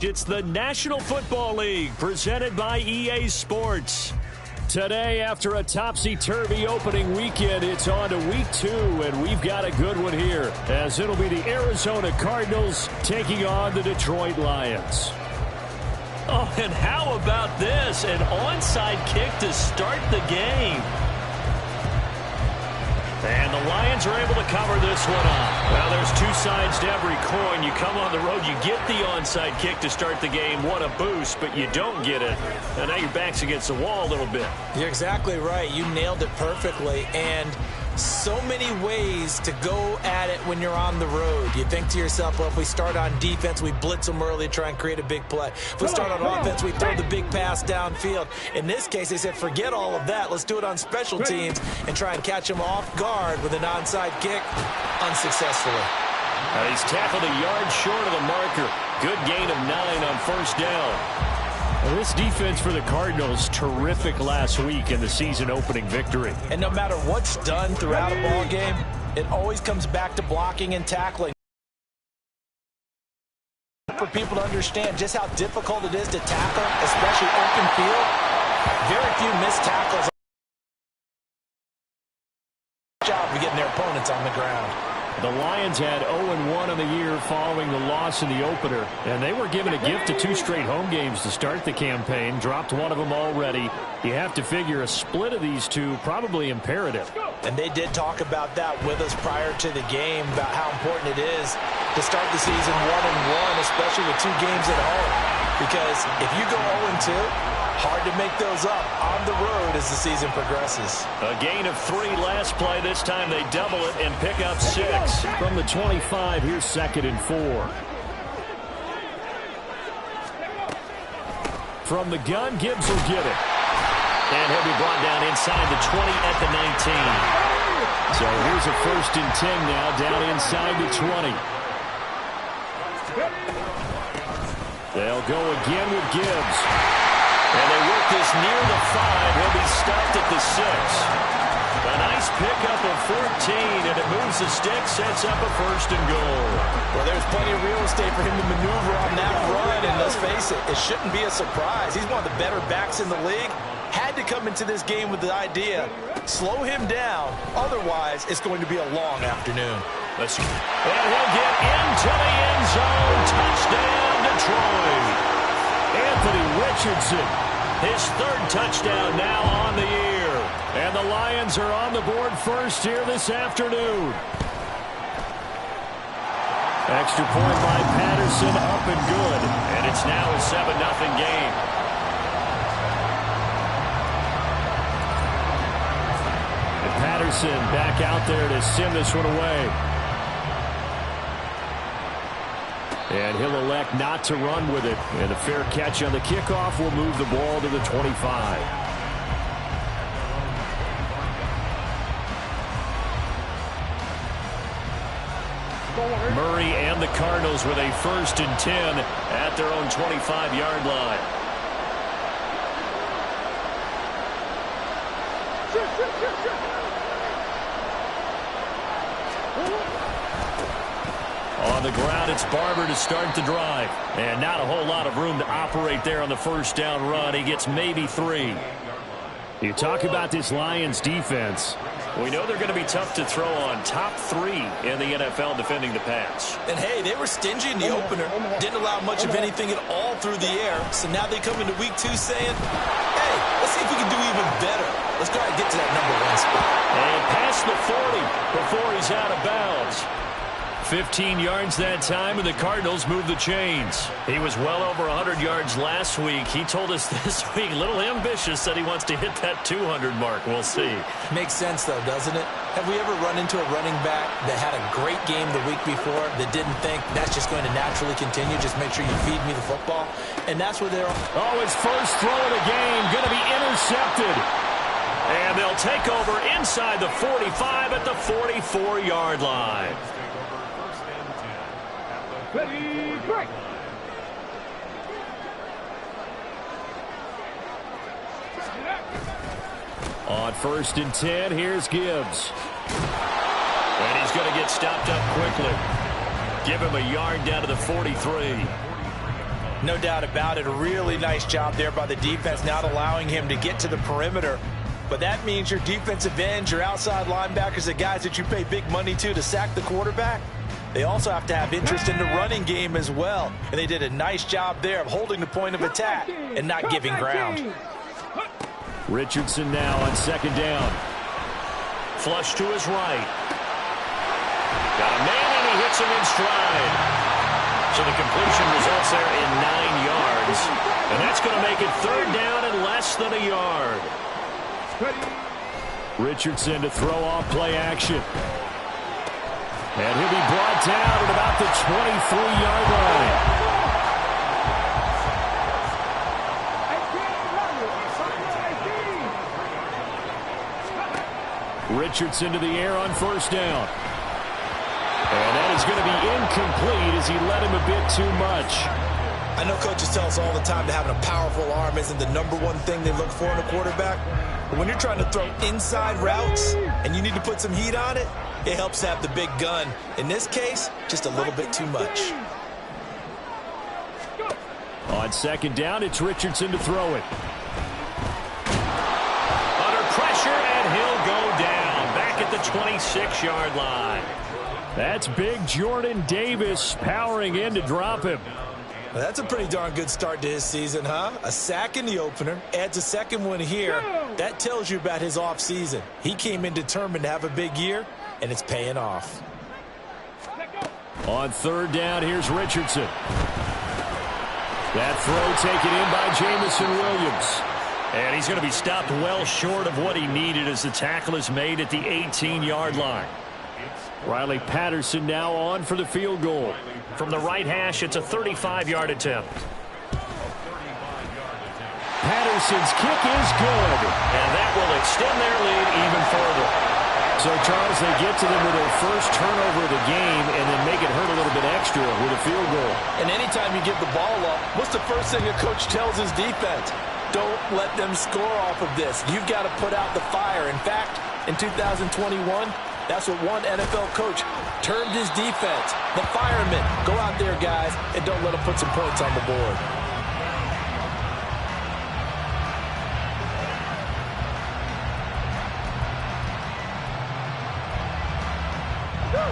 It's the National Football League presented by EA Sports. Today, after a topsy-turvy opening weekend, it's on to week 2, and we've got a good one here, as it'll be the Arizona Cardinals taking on the Detroit Lions. Oh, and how about this? An onside kick to start the game. And the Lions are able to cover this one up. Well, there's two sides to every coin. You come on the road, you get the onside kick to start the game. What a boost, but you don't get it. And now your back's against the wall a little bit. You're exactly right. You nailed it perfectly. And so many ways to go at it when you're on the road. You think to yourself, well, if we start on defense, we blitz them early, try and create a big play. If we start on offense, we throw the big pass downfield. In this case, they said, forget all of that. Let's do it on special teams and try and catch them off guard with an onside kick unsuccessfully. He's tackled a yard short of the marker. Good gain of 9 on first down. Well, this defense for the Cardinals, terrific last week in the season-opening victory. And no matter what's done throughout a ball game, it always comes back to blocking and tackling. For people to understand just how difficult it is to tackle, especially open field, very few missed tackles. Job of getting their opponents on the ground. The Lions had 0-1 on the year following the loss in the opener, and they were given a gift of 2 straight home games to start the campaign. Dropped one of them already. You have to figure a split of these two probably imperative. And they did talk about that with us prior to the game, about how important it is to start the season 1-1, especially with 2 games at home. Because if you go 0-2, hard to make those up on the road as the season progresses. A gain of 3 last play. This time they double it and pick up 6. From the 25, here's 2nd and 4. From the gun, Gibbs will get it. And he'll be brought down inside the 20 at the 19. So here's a 1st and 10 now, down inside the 20. They'll go again with Gibbs. And they work this near the 5. He'll be stopped at the 6. A nice pickup of 14, and it moves the stick, sets up a 1st and goal. Well, there's plenty of real estate for him to maneuver on that run, and let's face it, it shouldn't be a surprise. He's one of the better backs in the league. Had to come into this game with the idea, slow him down, otherwise it's going to be a long afternoon. And he'll get into the end zone. Touchdown, Detroit. Anthony Richardson, his 3rd touchdown now on the year. And the Lions are on the board first here this afternoon. Extra point by Patterson, up and good. And it's now a 7-0 game. And Patterson back out there to send this one away. And he'll elect not to run with it. And a fair catch on the kickoff will move the ball to the 25. Murray and the Cardinals with a 1st and 10 at their own 25-yard line. On the ground, it's Barber to start the drive. And not a whole lot of room to operate there on the 1st down run. He gets maybe 3. You talk about this Lions defense. We know they're going to be tough to throw on. Top 3 in the NFL defending the pass. And, hey, they were stingy in the opener. Didn't allow much of anything at all through the air. So now they come into week 2 saying, hey, let's see if we can do even better. Let's try to get to that #1 spot. And past the 40 before he's out of bounds. 15 yards that time, and the Cardinals move the chains. He was well over 100 yards last week. He told us this week, a little ambitious, that he wants to hit that 200 mark. We'll see. Makes sense, though, doesn't it? Have we ever run into a running back that had a great game the week before that didn't think that's just going to naturally continue? Just make sure you feed me the football. And that's where they're... Oh, his first throw of the game going to be intercepted. And they'll take over inside the 45 at the 44-yard line. Ready, break. On 1st and 10, here's Gibbs. And he's going to get stopped up quickly. Give him a yard down to the 43. No doubt about it. A really nice job there by the defense, not allowing him to get to the perimeter. But that means your defensive ends, your outside linebackers, the guys that you pay big money to sack the quarterback, they also have to have interest in the running game as well. And they did a nice job there of holding the point of attack and not giving ground. Richardson now on second down. Flush to his right. Got a man, and he hits him in stride. So the completion results there in 9 yards. And that's going to make it third down and less than a yard. Richardson to throw off play action. And he'll be brought down at about the 23-yard line. Richardson to the air on first down. And that is going to be incomplete as he led him a bit too much. I know coaches tell us all the time that having a powerful arm isn't the #1 thing they look for in a quarterback. But when you're trying to throw inside routes and you need to put some heat on it, it helps to have the big gun. In this case, just a little bit too much. On second down, it's Richardson to throw it. Under pressure, and he'll go down. Back at the 26-yard line. That's big Jordan Davis powering in to drop him. Well, that's a pretty darn good start to his season, huh? A sack in the opener, adds a second one here. That tells you about his offseason. He came in determined to have a big year, and it's paying off. On third down, here's Richardson. That throw taken in by Jamison Williams. And he's going to be stopped well short of what he needed as the tackle is made at the 18-yard line. Riley Patterson now on for the field goal. From the right hash, it's a 35-yard attempt. Patterson's kick is good. And that will extend their lead even further. So, Charles, they get to them with their first turnover of the game and then make it hurt a little bit extra with a field goal. And anytime you give the ball up, what's the first thing a coach tells his defense? Don't let them score off of this. You've got to put out the fire. In fact, in 2021, that's what one NFL coach termed his defense. The firemen. Go out there, guys, and don't let them put some points on the board.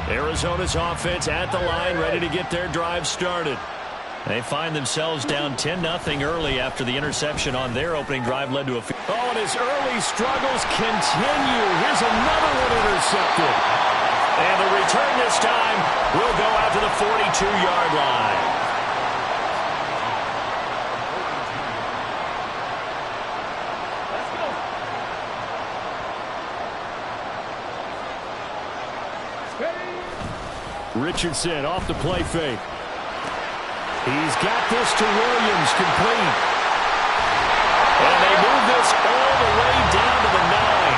Arizona's offense at the line, ready to get their drive started. They find themselves down 10-0 early after the interception on their opening drive led to a field. Oh, and his early struggles continue. Here's another one intercepted. And the return this time will go out to the 42-yard line. Richardson off the play fake. He's got this to Williams, complete. And they move this all the way down to the 9.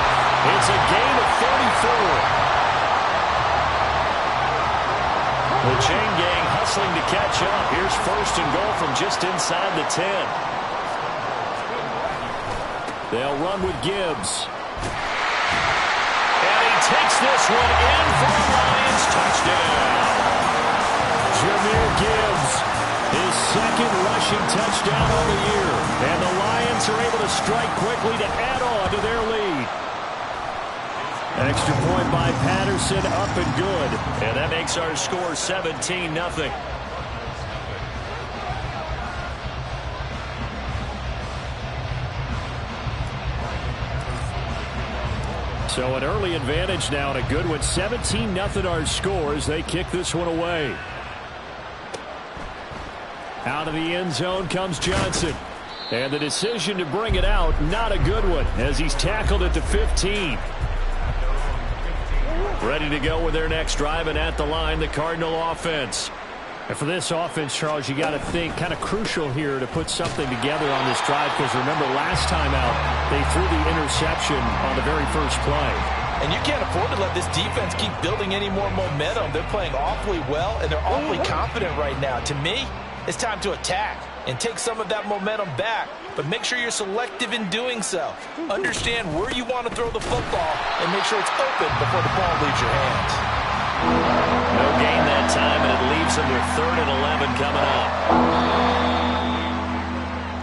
It's a gain of 34. The chain gang hustling to catch up. Here's first and goal from just inside the 10. They'll run with Gibbs. And he takes this one in for a Lions touchdown. Jahmyr Gibbs, his second rushing touchdown of the year. And the Lions are able to strike quickly to add on to their lead. Extra point by Patterson, up and good. And that makes our score 17-0. So an early advantage now and a good one. 17-0 our score as they kick this one away. Out of the end zone comes Johnson. And the decision to bring it out, not a good one, as he's tackled at the 15. Ready to go with their next drive, and at the line, the Cardinal offense. And for this offense, Charles, you got to think kind of crucial here to put something together on this drive, because remember last time out, they threw the interception on the very first play. And you can't afford to let this defense keep building any more momentum. They're playing awfully well, and they're awfully confident right now. To me, it's time to attack and take some of that momentum back, but make sure you're selective in doing so. Understand where you want to throw the football and make sure it's open before the ball leaves your hands. No gain that time, and it leaves them with 3rd and 11 coming up.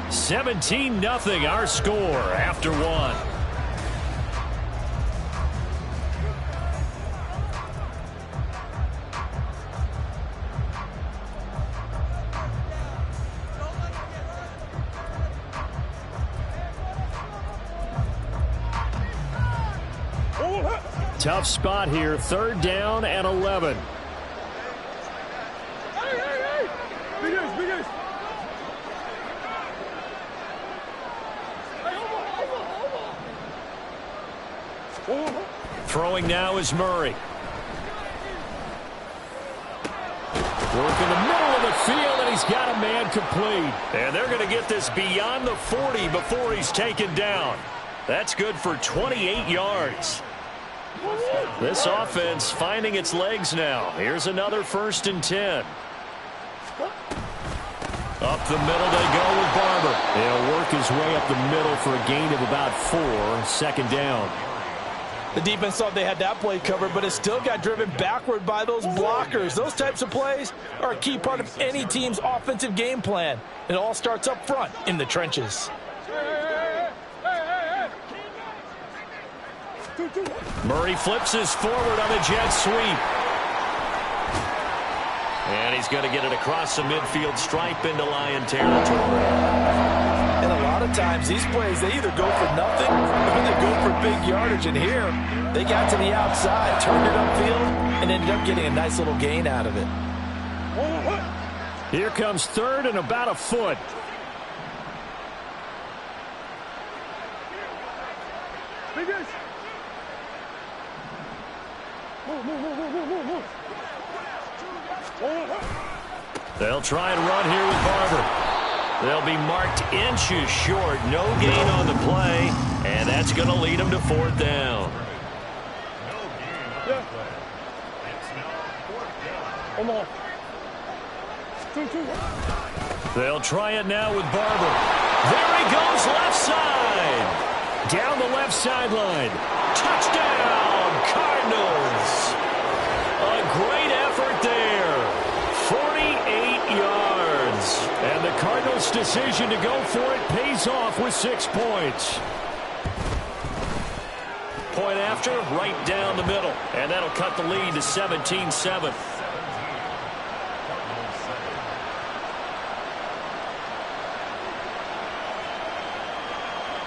17-0 our score after one. Tough spot here, 3rd down and 11. Throwing now is Murray. Work in the middle of the field, and he's got a man complete. And they're going to get this beyond the 40 before he's taken down. That's good for 28 yards. This offense finding its legs now. Here's another 1st and 10. Up the middle they go with Barber. He'll work his way up the middle for a gain of about 4, 2nd down. The defense thought they had that play covered, but it still got driven backward by those blockers. Those types of plays are a key part of any team's offensive game plan. It all starts up front in the trenches. Murray flips his forward on the jet sweep. And he's going to get it across the midfield stripe into Lion territory. And a lot of times these plays, they either go for nothing or they go for big yardage. And here, they got to the outside, turned it upfield, and ended up getting a nice little gain out of it. Here comes 3rd and about a foot. They'll try and run here with Barber. They'll be marked inches short. No gain on the play, and that's going to lead them to 4th down. They'll try it now with Barber. There he goes, left side. Down the left sideline. Touchdown, Cardinals. A great effort there. 48 yards. And the Cardinals' decision to go for it pays off with 6 points. Point after, right down the middle. And that'll cut the lead to 17-7.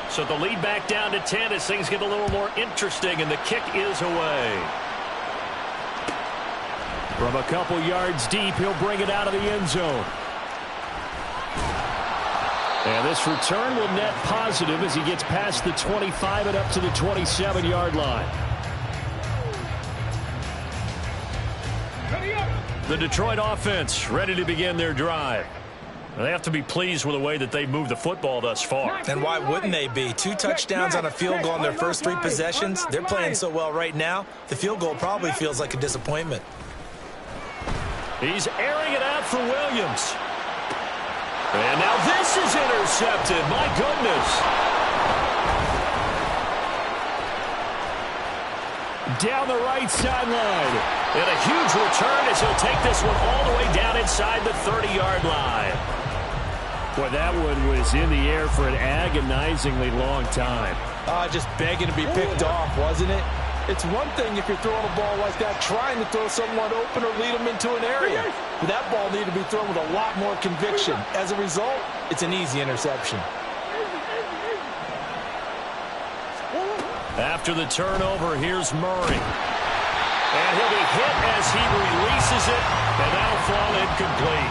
So the lead back down to 10 as things get a little more interesting, and the kick is away. From a couple yards deep, he'll bring it out of the end zone. And this return will net positive as he gets past the 25 and up to the 27-yard line. The Detroit offense ready to begin their drive. They have to be pleased with the way that they've moved the football thus far. And why wouldn't they be? 2 touchdowns on a field goal in their first 3 possessions. They're playing so well right now, the field goal probably feels like a disappointment. He's airing it out for Williams. And now this is intercepted. My goodness. Down the right sideline. And a huge return as he'll take this one all the way down inside the 30-yard line. Boy, that one was in the air for an agonizingly long time. Just begging to be picked off, wasn't it? It's one thing if you're throwing a ball like that, trying to throw someone open or lead them into an area. But that ball needed to be thrown with a lot more conviction. As a result, it's an easy interception. After the turnover, here's Murray. And he'll be hit as he releases it, and that'll fall incomplete.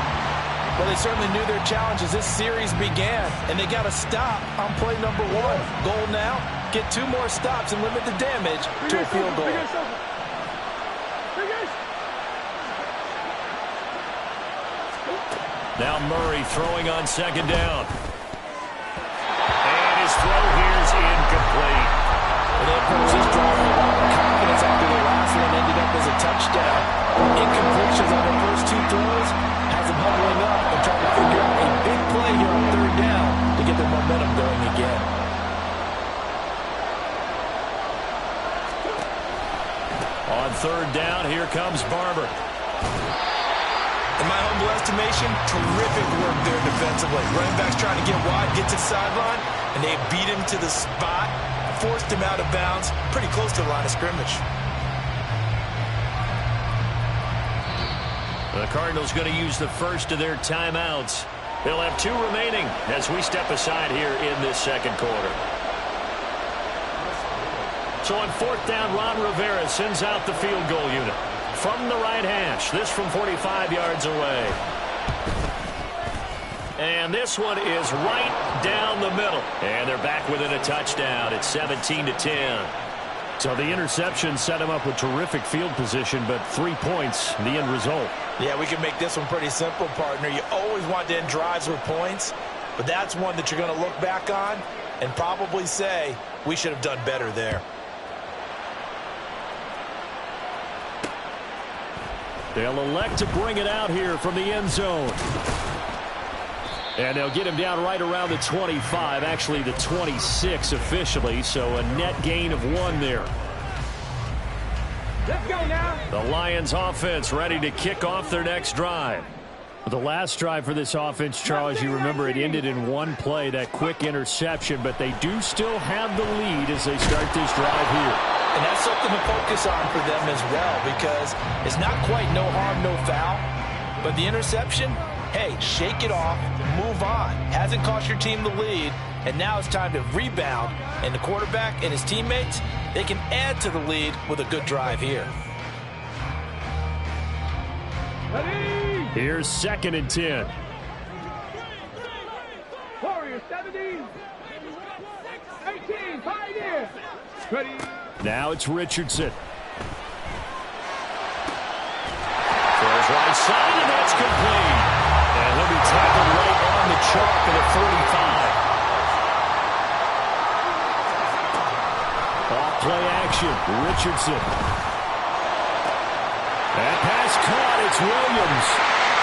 Well, they certainly knew their challenge as this series began, and they got to stop on play number 1. Goal now, get 2 more stops and limit the damage to a field goal. Now Murray throwing on 2nd down. And his throw here is incomplete. Well, they approached this drive with a lot of confidence after the last one ended up as a touchdown. Incompletions on their first 2 throws has them huddling up and trying to figure out a big play here on 3rd down to get their momentum going again. On 3rd down, here comes Barber. In my humble estimation, terrific work there defensively. Running back's trying to get wide, get to the sideline, and they beat him to the spot, forced him out of bounds, pretty close to the line of scrimmage. The Cardinals going to use the first of their timeouts. They'll have 2 remaining as we step aside here in this second quarter. So on 4th down, Ron Rivera sends out the field goal unit. From the right hash, this from 45 yards away. And this one is right down the middle. And they're back within a touchdown. It's 17-10. So the interception set him up with terrific field position, but 3 points, the end result. Yeah, we can make this one pretty simple, partner. You always want to end drives with points, but that's one that you're going to look back on and probably say, we should have done better there. They'll elect to bring it out here from the end zone. And they'll get him down right around the 25, actually the 26 officially, so a net gain of 1 there. Let's go now. The Lions offense ready to kick off their next drive. The last drive for this offense, Charles, you remember it ended in 1 play, that quick interception, but they do still have the lead as they start this drive here. And that's something to focus on for them as well, because it's not quite no harm, no foul, but the interception, hey, shake it off, move on. Hasn't cost your team the lead, and now it's time to rebound. And the quarterback and his teammates, they can add to the lead with a good drive here. Ready. Here's 2nd and 10. Warriors 17. 18. Pioneers. Ready. Now it's Richardson. Throws right side, and that's complete. And he'll be tackled right on the chalk at the 45. Off play action, Richardson. That pass caught, it's Williams.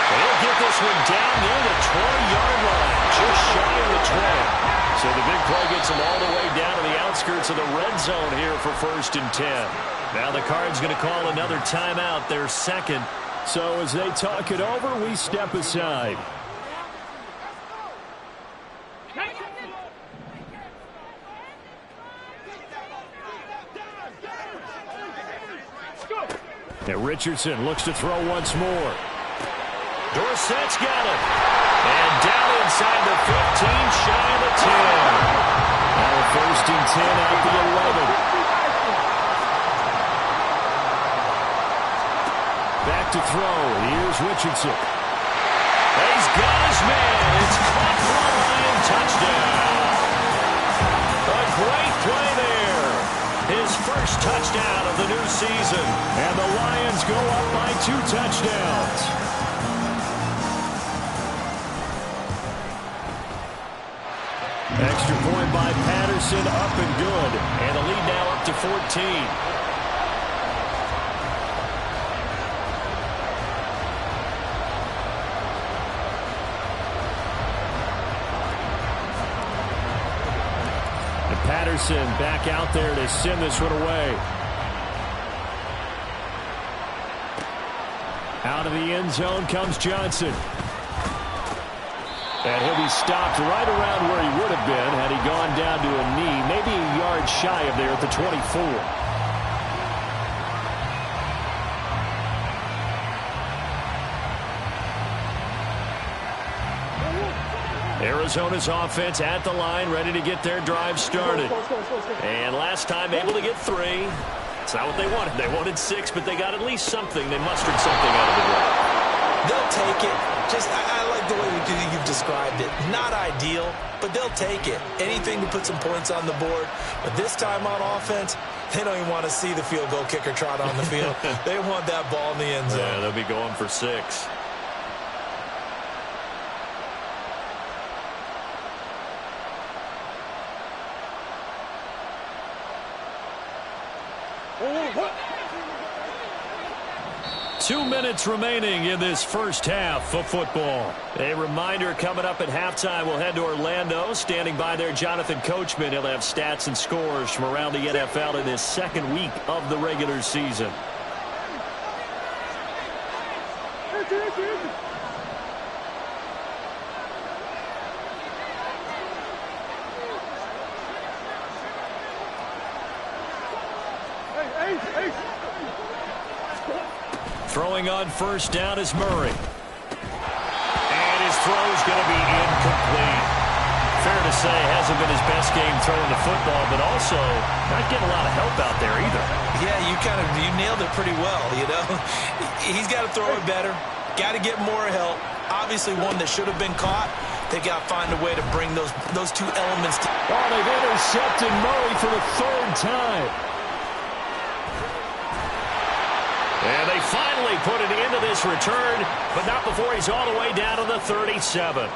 They'll get this one down near the 20-yard line, just shy of the 20. So the big play gets them all the way down to the outskirts of the red zone here for 1st and 10. Now the Cards going to call another timeout, their 2nd. So as they talk it over, we step aside. And Richardson looks to throw once more. Dorsett's got it. And down inside the 15, shy of the 10. Now a 1st and 10 at the 11. Back to throw. Here's Richardson. He's got his man. It's caught for a Lion touchdown. A great play there. His first touchdown of the new season. And the Lions go up by 2 touchdowns. Extra point by Patterson, up and good. And the lead now up to 14. And Patterson back out there to send this one away. Out of the end zone comes Johnson. And he'll be stopped right around where he would have been had he gone down to a knee, maybe a yard shy of there at the 24. Arizona's offense at the line, ready to get their drive started. And last time able to get 3. It's not what they wanted. They wanted 6, but they got at least something. They mustered something out of the drive. They'll take it. Just, I like the way you've described it. Not ideal, but they'll take it. Anything to put some points on the board. But this time on offense, they don't even want to see the field goal kicker trot on the field. They want that ball in the end zone. Yeah, they'll be going for 6. Two minutes remaining in this first half of football. A reminder coming up at halftime, we'll head to Orlando. Standing by there, Jonathan Coachman. He'll have stats and scores from around the NFL in this 2nd week of the regular season. Throwing on first down is Murray. And his throw's going to be incomplete. Fair to say, hasn't been his best game throwing the football, but also not getting a lot of help out there either. Yeah, you nailed it pretty well, you know. He's got to throw it better. Got to get more help. Obviously one that should have been caught. They got to find a way to bring those two elements together. Oh, they've intercepted Murray for the third time. And they finally put it into this return, but not before he's all the way down to the 37.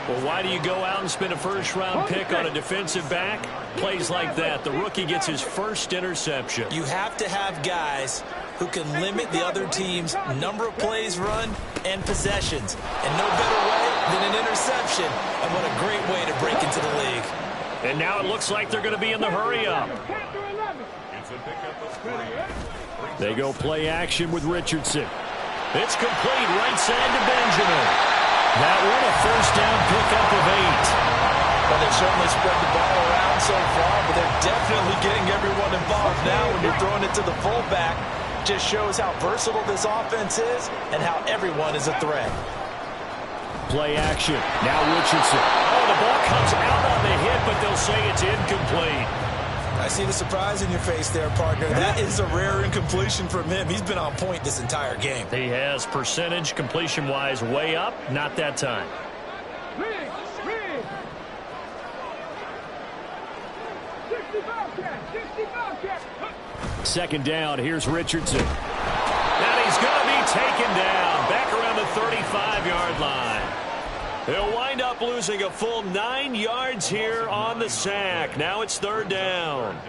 Well, why do you go out and spend a first-round pick on a defensive back? Plays like that. The rookie gets his first interception. You have to have guys who can limit the other team's number of plays run and possessions. And no better way than an interception. And what a great way to break into the league. And now it looks like they're going to be in the hurry-up. They go play action with Richardson. It's complete right side to Benjamin. That one a first down pickup of 8. Well, they've certainly spread the ball around so far, but they're definitely getting everyone involved now when you're throwing it to the fullback. Just shows how versatile this offense is and how everyone is a threat. Play action. Now Richardson. Oh, the ball comes out on the hit, but they'll say it's incomplete. I see the surprise in your face there, partner. That is a rare incompletion from him. He's been on point this entire game. He has percentage completion-wise way up. Not that time. Second down. Here's Richardson. And he's going to be taken down. Back around the 35-yard line. He'll wind up losing a full 9 yards here on the sack. Now it's third down.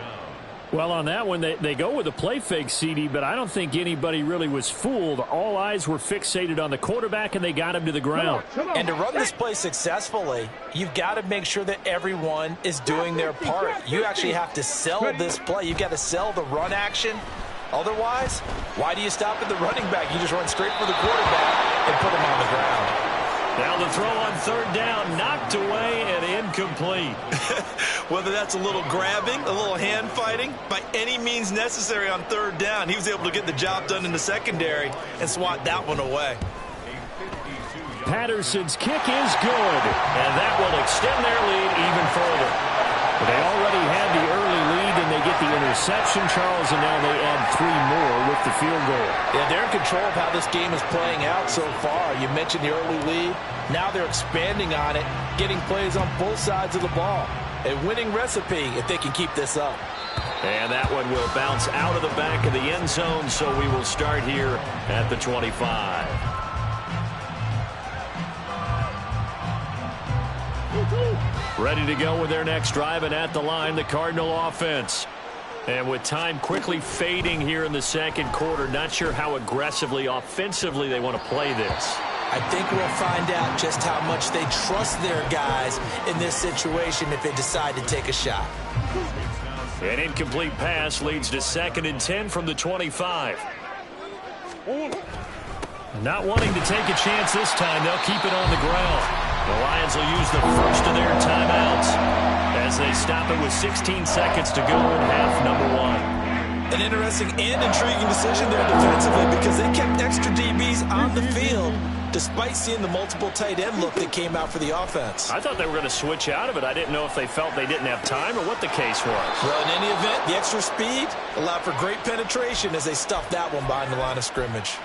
Well, on that one, they go with a play fake, CD, but I don't think anybody really was fooled. All eyes were fixated on the quarterback, and they got him to the ground. And to run this play successfully, you've got to make sure that everyone is doing their part. You actually have to sell this play. You've got to sell the run action. Otherwise, why do you stop at the running back? You just run straight for the quarterback and put him on the ground. Now the throw on third down, knocked away and incomplete. Whether that's a little grabbing, a little hand fighting, by any means necessary on third down, he was able to get the job done in the secondary and swat that one away. Patterson's kick is good, and that will extend their lead even further. They already had the early lead, and they get the interception, Charles, and now they add 3 more with the field goal. Yeah, they're in control of how this game is playing out so far. You mentioned the early lead. Now they're expanding on it, getting plays on both sides of the ball. A winning recipe if they can keep this up. And that one will bounce out of the back of the end zone, so we will start here at the 25. Ready to go with their next drive, and at the line, the Cardinal offense. And with time quickly fading here in the second quarter, not sure how aggressively, offensively they want to play this. I think we'll find out just how much they trust their guys in this situation if they decide to take a shot. An incomplete pass leads to 2nd and 10 from the 25. Not wanting to take a chance this time, they'll keep it on the ground. The Lions will use the first of their timeouts as they stop it with 16 seconds to go in half number 1. An interesting and intriguing decision there defensively because they kept extra DBs on the field despite seeing the multiple tight end look that came out for the offense. I thought they were going to switch out of it. I didn't know if they felt they didn't have time or what the case was. Well, in any event, the extra speed allowed for great penetration as they stuffed that one behind the line of scrimmage.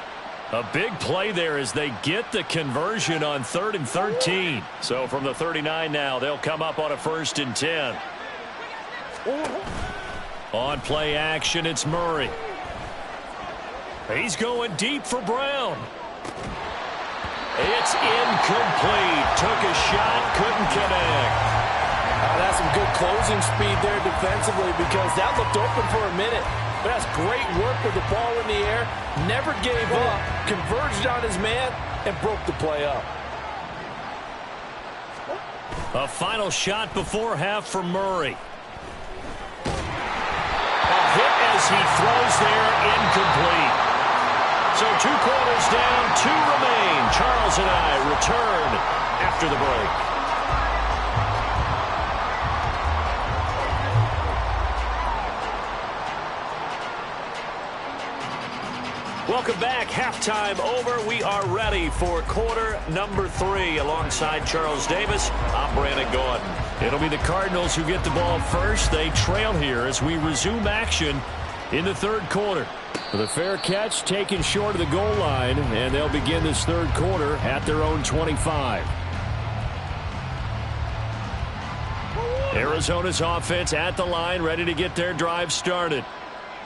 A big play there as they get the conversion on 3rd and 13. So from the 39 now, they'll come up on a 1st and 10. On play action, it's Murray. He's going deep for Brown. It's incomplete. Took a shot, couldn't connect. That's some good closing speed there defensively because that looked open for a minute. But that's great work with the ball in the air. Never gave up, converged on his man, and broke the play up. A final shot before half for Murray. A hit as he throws there, incomplete. So 2 quarters down, 2 remain. Charles and I return after the break. Welcome back. Halftime over. We are ready for quarter number 3. Alongside Charles Davis, I'm Brandon Gordon. It'll be the Cardinals who get the ball first. They trail here as we resume action in the third quarter. The fair catch taken short of the goal line, and they'll begin this third quarter at their own 25. Arizona's offense at the line, ready to get their drive started.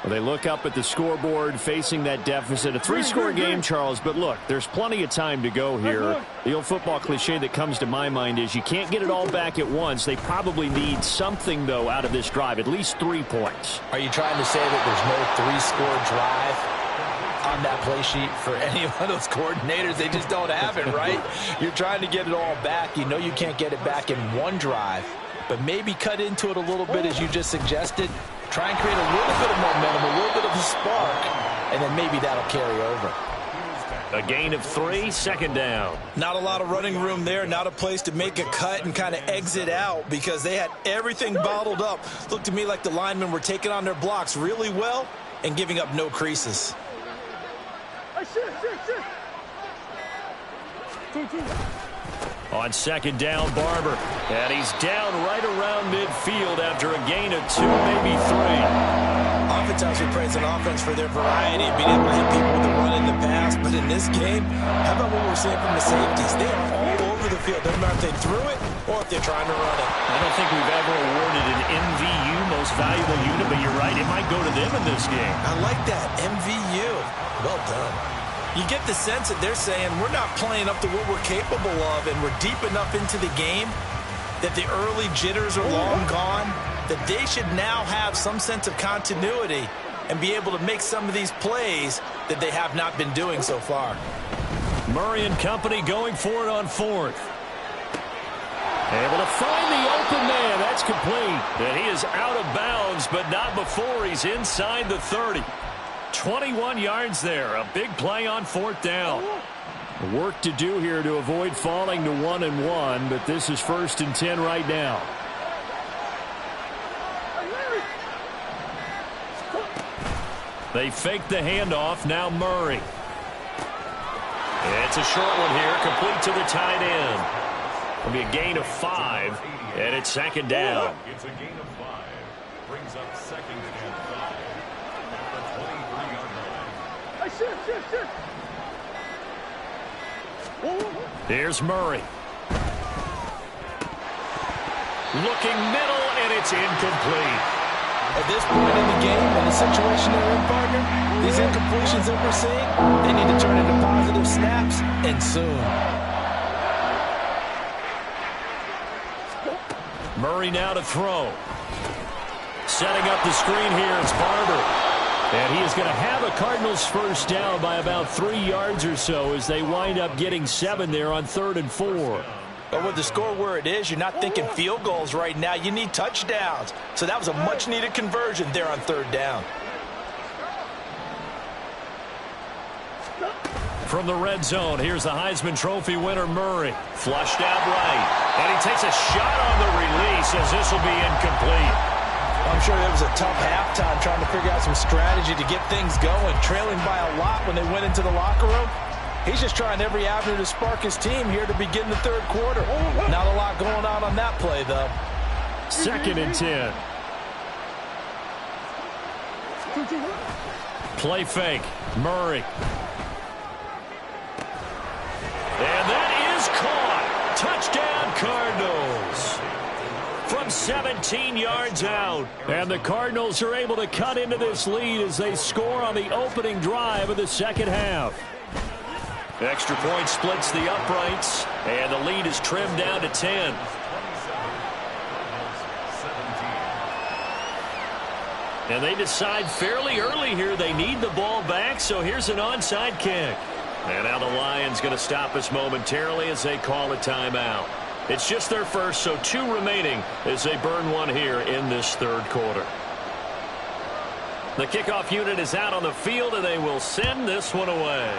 Well, they look up at the scoreboard facing that deficit. A 3-score game, Charles, but look, there's plenty of time to go here. The old football cliche that comes to my mind is you can't get it all back at once. They probably need something, though, out of this drive, at least 3 points. Are you trying to say that there's no 3-score drive on that play sheet for any of those coordinators? They just don't have it, right? You're trying to get it all back. You know you can't get it back in one drive, but maybe cut into it a little bit as you just suggested. Try and create a little bit of momentum, a little bit of a spark, and then maybe that'll carry over. A gain of 3, second down. Not a lot of running room there, not a place to make a cut and kind of exit out because they had everything bottled up. Looked to me like the linemen were taking on their blocks really well and giving up no creases. On second down, Barber. And he's down right around midfield after a gain of 2, maybe 3. Oftentimes we praise an offense for their variety of being able to hit people with the run in the pass, but in this game, how about what we're seeing from the safeties? They are all over the field. Doesn't matter if they threw it or if they're trying to run it. I don't think we've ever awarded an MVU, most valuable unit, but you're right, it might go to them in this game. I like that, MVU. Well done. You get the sense that they're saying we're not playing up to what we're capable of, and we're deep enough into the game that the early jitters are long gone, that they should now have some sense of continuity and be able to make some of these plays that they have not been doing so far. Murray and company going for it on 4th. Able to find the open man. That's complete. And he is out of bounds, but not before he's inside the 30. 21 yards there. A big play on 4th down. Work to do here to avoid falling to 1-1, but this is 1st and 10 right now. They fake the handoff. Now Murray. It's a short one here, complete to the tight end. It'll be a gain of 5, and it's second down. It's a gain of 5. Brings up second and 5. Here's Murray. Looking middle, and it's incomplete. At this point in the game, in the situation they're in, partner, these incompletions that we're seeing, they need to turn into positive snaps, and soon. Murray now to throw. Setting up the screen here, it's Barber. And he is going to have a Cardinals first down by about 3 yards or so as they wind up getting 7 there on 3rd and 4. But with the score where it is, you're not thinking field goals right now. You need touchdowns. So that was a much-needed conversion there on 3rd down. From the red zone, here's the Heisman Trophy winner, Murray. Flushed out right. And he takes a shot on the release as this will be incomplete. I'm sure it was a tough halftime trying to figure out some strategy to get things going, trailing by a lot when they went into the locker room. He's just trying every avenue to spark his team here to begin the third quarter. Not a lot going on that play, though. 2nd and 10. Play fake. Murray. And that is caught. Touchdown, Cardinals. From 17 yards out. And the Cardinals are able to cut into this lead as they score on the opening drive of the second half. Extra point splits the uprights, and the lead is trimmed down to 10. And they decide fairly early here they need the ball back, so here's an onside kick. And now the Lions going to stop us momentarily as they call a timeout. It's just their first, so 2 remaining as they burn one here in this third quarter. The kickoff unit is out on the field, and they will send this one away.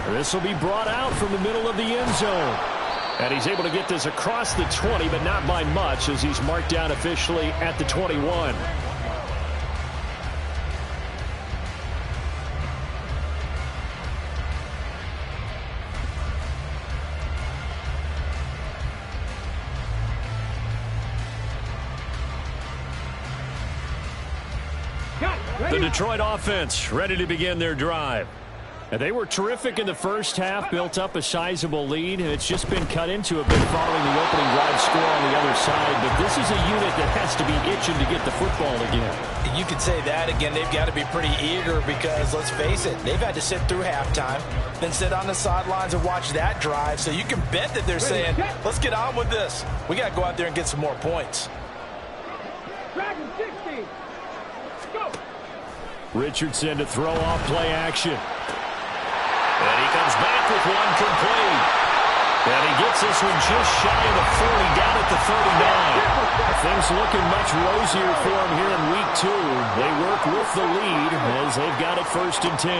This will be brought out from the middle of the end zone. And he's able to get this across the 20, but not by much as he's marked down officially at the 21. The Detroit offense ready to begin their drive. And they were terrific in the first half, built up a sizable lead, and it's just been cut into a bit following the opening drive score on the other side. But this is a unit that has to be itching to get the football again. You could say that again. They've got to be pretty eager because, let's face it, they've had to sit through halftime, then sit on the sidelines and watch that drive. So you can bet that they're saying, let's get on with this. We got to go out there and get some more points. Dragon 60. Go. Richardson to throw off play action. And he comes back with one complete. And he gets this one just shy of the 40, down at the 39. Things looking much rosier for him here in week 2. They work with the lead as they've got it 1st and 10.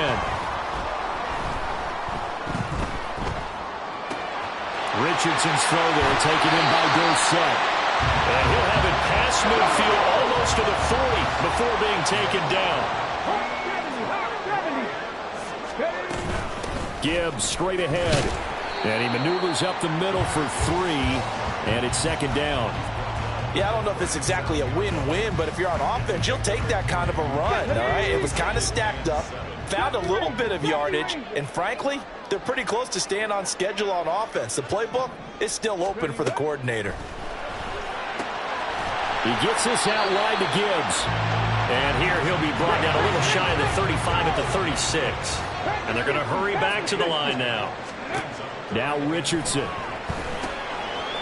Richardson's throw there taken in by Dorsett. And he'll have it past midfield almost to the 40 before being taken down. Gibbs straight ahead. And he maneuvers up the middle for 3. And it's 2nd down. Yeah, I don't know if it's exactly a win-win, but if you're on offense, you'll take that kind of a run, all right? It was kind of stacked up, found a little bit of yardage, and frankly, they're pretty close to staying on schedule on offense. The playbook is still open for the coordinator. He gets this out wide to Gibbs. And here he'll be brought down a little shy of the 35 at the 36. And they're going to hurry back to the line now. Now Richardson.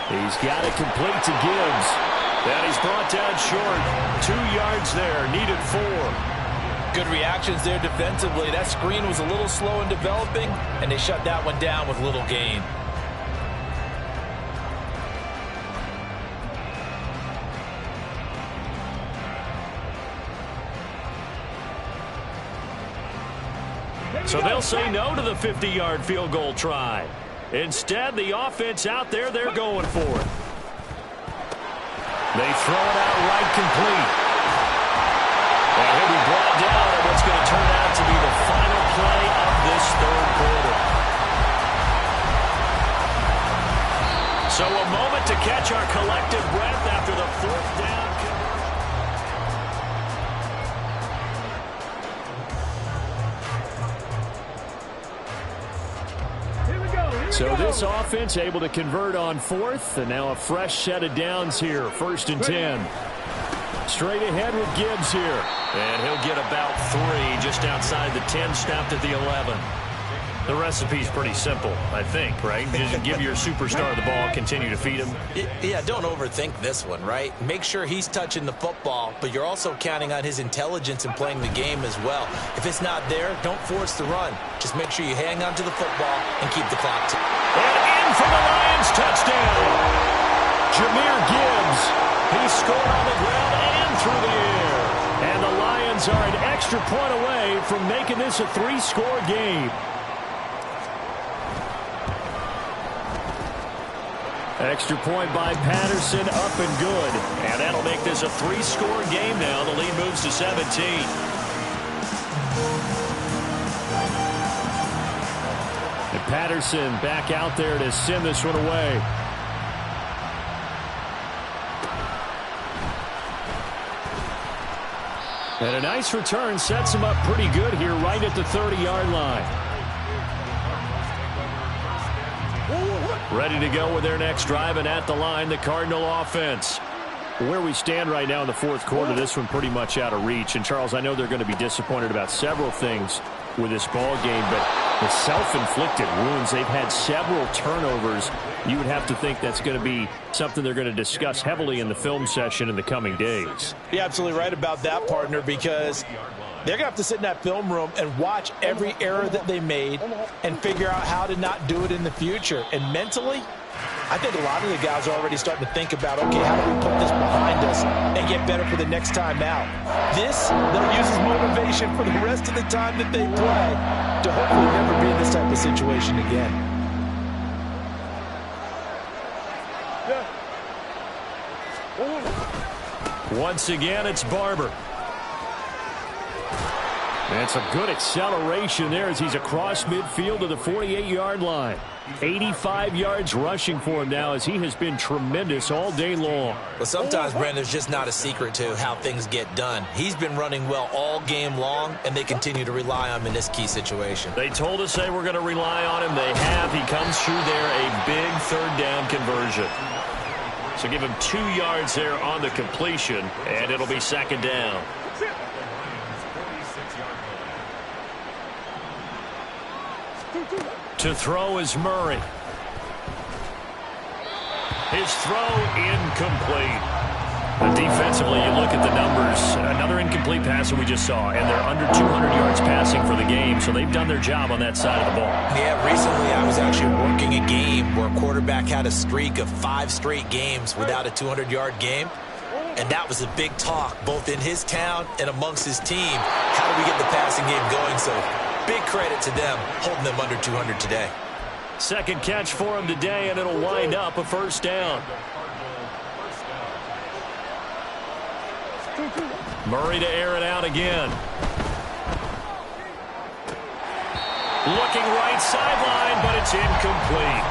He's got it complete to Gibbs. And he's brought down short. 2 yards there, needed 4. Good reactions there defensively. That screen was a little slow in developing, and they shut that one down with little gain. So they'll say no to the 50-yard field goal try. Instead, the offense out there, they're going for it. They throw it out right complete. And he'll be brought down at what's going to turn out to be the final play of this 3rd quarter. So a moment to catch our collective breath after the 4th down. So this offense able to convert on 4th, and now a fresh set of downs here, 1st and 10. Straight ahead with Gibbs here. And he'll get about 3 just outside the 10, snapped at the 11. The recipe's pretty simple, I think, right? Just give your superstar the ball, continue to feed him. Yeah, don't overthink this one, right? Make sure he's touching the football, but you're also counting on his intelligence in playing the game as well. If it's not there, don't force the run. Just make sure you hang on to the football and keep the clock ticking. And in for the Lions touchdown. Jahmyr Gibbs. He scored on the ground and through the air. And the Lions are an extra point away from making this a 3-score game. Extra point by Patterson, up and good. And that'll make this a 3-score game now. The lead moves to 17. And Patterson back out there to send this one away. And a nice return sets him up pretty good here right at the 30-yard line. Ready to go with their next drive, and at the line, the Cardinal offense. Where we stand right now in the 4th quarter, this one pretty much out of reach. And, Charles, I know they're going to be disappointed about several things with this ball game, but the self-inflicted wounds, they've had several turnovers. You would have to think that's going to be something they're going to discuss heavily in the film session in the coming days. You're absolutely right about that, partner, because they're going to have to sit in that film room and watch every error that they made and figure out how to not do it in the future. And mentally, I think a lot of the guys are already starting to think about, okay, how do we put this behind us and get better for the next time out? This, they'll use as motivation for the rest of the time that they play to hopefully never be in this type of situation again. Once again, it's Barber. And some good acceleration there as he's across midfield to the 48-yard line. 85 yards rushing for him now as he has been tremendous all day long. But sometimes, Brent, there's just not a secret to how things get done. He's been running well all game long, and they continue to rely on him in this key situation. They told us they were going to rely on him. They have. He comes through there, a big third down conversion. So give him 2 yards there on the completion, and it'll be second down. To throw is Murray. His throw incomplete. But defensively, you look at the numbers. Another incomplete pass that we just saw, and they're under 200 yards passing for the game, so they've done their job on that side of the ball. Yeah, recently I was actually working a game where a quarterback had a streak of 5 straight games without a 200-yard game. And that was a big talk, both in his town and amongst his team. How do we get the passing game going? So big credit to them, holding them under 200 today. Second catch for him today, and it'll wind up a first down. Murray to air it out again. Looking right sideline, but it's incomplete.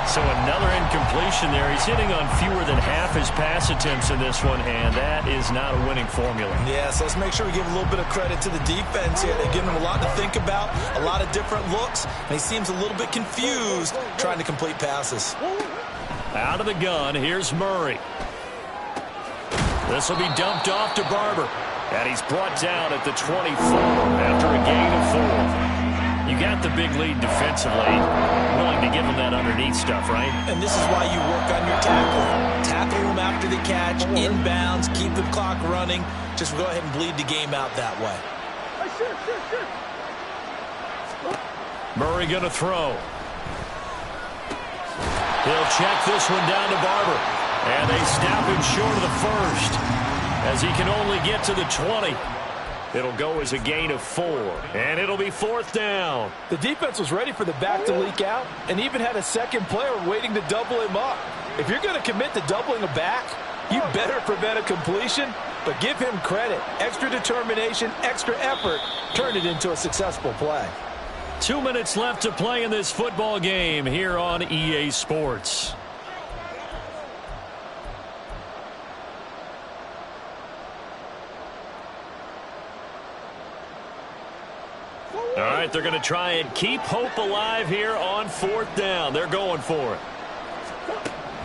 So another incompletion there. He's hitting on fewer than half his pass attempts in this one, and that is not a winning formula. Yeah, so let's make sure we give a little bit of credit to the defense here. They're giving him a lot to think about, a lot of different looks, and he seems a little bit confused trying to complete passes. Out of the gun, here's Murray. This will be dumped off to Barber, and he's brought down at the 24 after a gain of 4. You got the big lead defensively. Willing to give them that underneath stuff, right? And this is why you work on your tackling. Tackle them after the catch, inbounds, keep the clock running. Just go ahead and bleed the game out that way. Murray going to throw. He'll check this one down to Barber. And they stop him short of the first as he can only get to the 20. It'll go as a gain of 4, and it'll be fourth down. The defense was ready for the back to leak out and even had a second player waiting to double him up. If you're going to commit to doubling a back, you better prevent a completion, but give him credit. Extra determination, extra effort, turned it into a successful play. 2 minutes left to play in this football game here on EA Sports. All right, they're going to try and keep hope alive here on fourth down. They're going for it.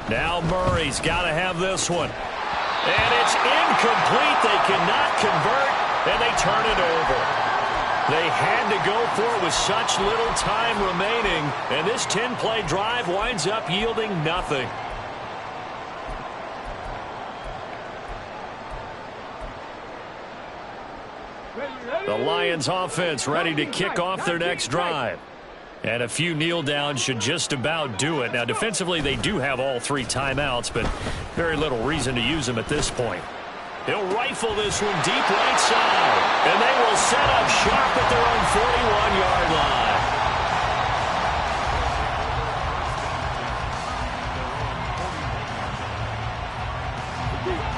Now Murray's got to have this one. And it's incomplete. They cannot convert, and they turn it over. They had to go for it with such little time remaining, and this 10-play drive winds up yielding nothing. The Lions offense ready to kick off their next drive. And a few kneel downs should just about do it. Now, defensively, they do have all 3 timeouts, but very little reason to use them at this point. He'll rifle this one deep right side. And they will set up sharp at their own 41-yard line.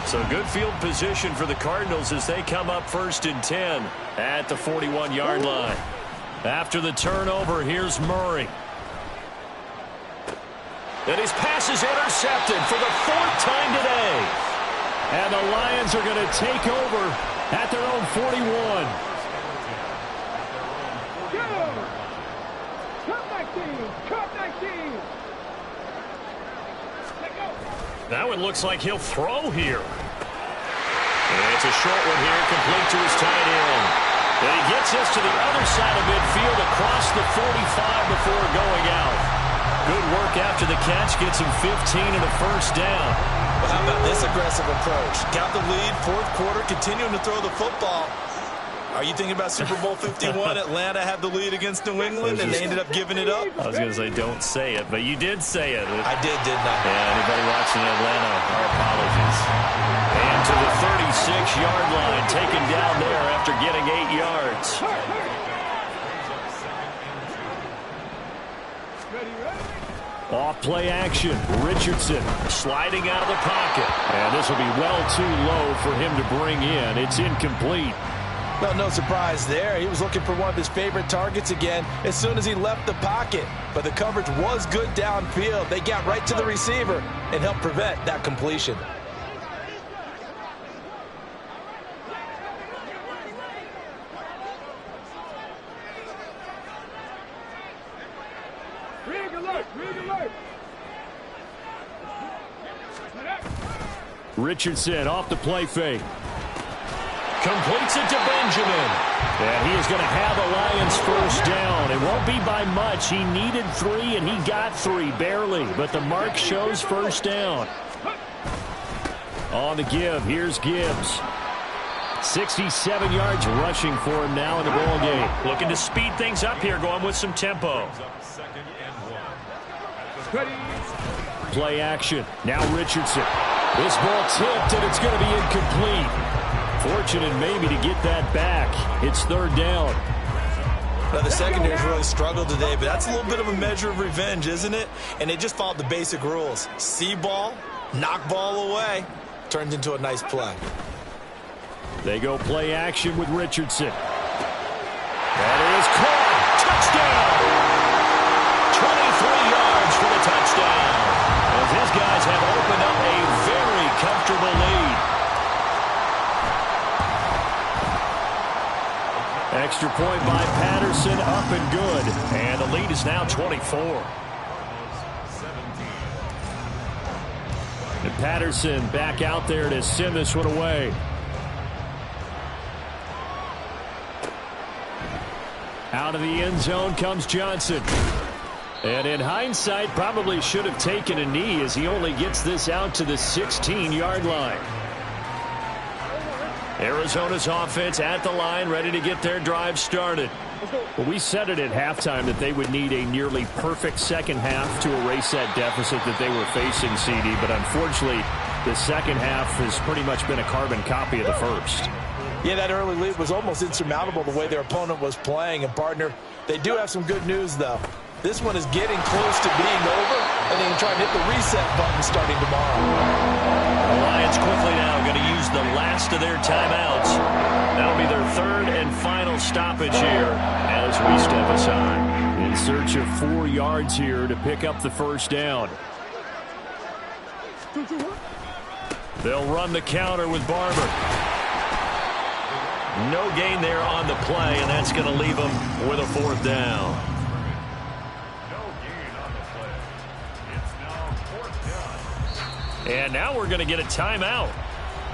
So good field position for the Cardinals as they come up first and 10 at the 41-yard line. After the turnover, here's Murray. And his pass is intercepted for the 4th time today. And the Lions are going to take over at their own 41. That one looks like he'll throw here. And it's a short one here, complete to his tight end. And he gets this to the other side of midfield across the 45 before going out. Good work after the catch, gets him 15 and a first down. Well, how about this aggressive approach? Got the lead, 4th quarter, continuing to throw the football. Are you thinking about Super Bowl 51? Atlanta had the lead against New England, and they ended up giving it up? I was going to say, don't say it, but you did say it. I did, didn't I? Yeah, anybody watching Atlanta, our apologies. And to the 36-yard line, taken down there after getting 8 yards. Off play action. Richardson sliding out of the pocket. And this will be well too low for him to bring in. It's incomplete. Well, no surprise there. He was looking for one of his favorite targets again as soon as he left the pocket. But the coverage was good downfield. They got right to the receiver and helped prevent that completion. Richardson off the play fake. Completes it to Benjamin. And he is going to have a Lions first down. It won't be by much. He needed 3, and he got 3, barely. But the mark shows first down. On the give, here's Gibbs. 67 yards rushing for him now in the ball game. Looking to speed things up here, going with some tempo. Play action. Now Richardson. This ball tipped, and it's going to be incomplete. Fortunate maybe to get that back. It's third down. Now, the secondary's really struggled today, but that's a little bit of a measure of revenge, isn't it? And they just followed the basic rules. See ball, knock ball away. Turns into a nice play. They go play action with Richardson. That is caught. Touchdown! 23 yards for the touchdown. As his guys have opened up a very comfortable lead. Extra point by Patterson, up and good. And the lead is now 24. And Patterson back out there to send this one away. Out of the end zone comes Johnson. And in hindsight, probably should have taken a knee as he only gets this out to the 16-yard line. Arizona's offense at the line, ready to get their drive started. Well, we said it at halftime that they would need a nearly perfect second half to erase that deficit that they were facing, CD. But unfortunately, the second half has pretty much been a carbon copy of the first. Yeah, that early lead was almost insurmountable the way their opponent was playing. And, partner, they do have some good news, though. This one is getting close to being over, and they can try and hit the reset button starting tomorrow. The Lions quickly now going to use the last of their timeouts. That'll be their third and final stoppage here as we step aside. In search of 4 yards here to pick up the first down. They'll run the counter with Barber. No gain there on the play, and that's going to leave them with a fourth down. And now we're going to get a timeout.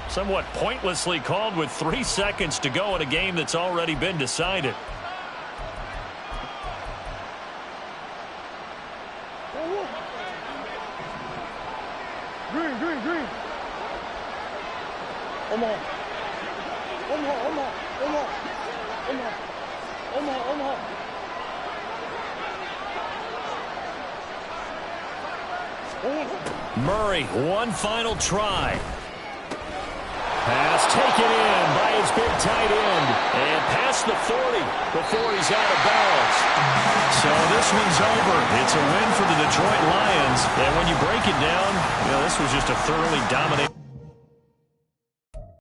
Somewhat pointlessly called with 3 seconds to go in a game that's already been decided. Green. Omaha. Murray, one final try. Pass taken in by his big tight end. And past the 40 before he's out of bounds. So this one's over. It's a win for the Detroit Lions. And when you break it down, this was just a thoroughly dominating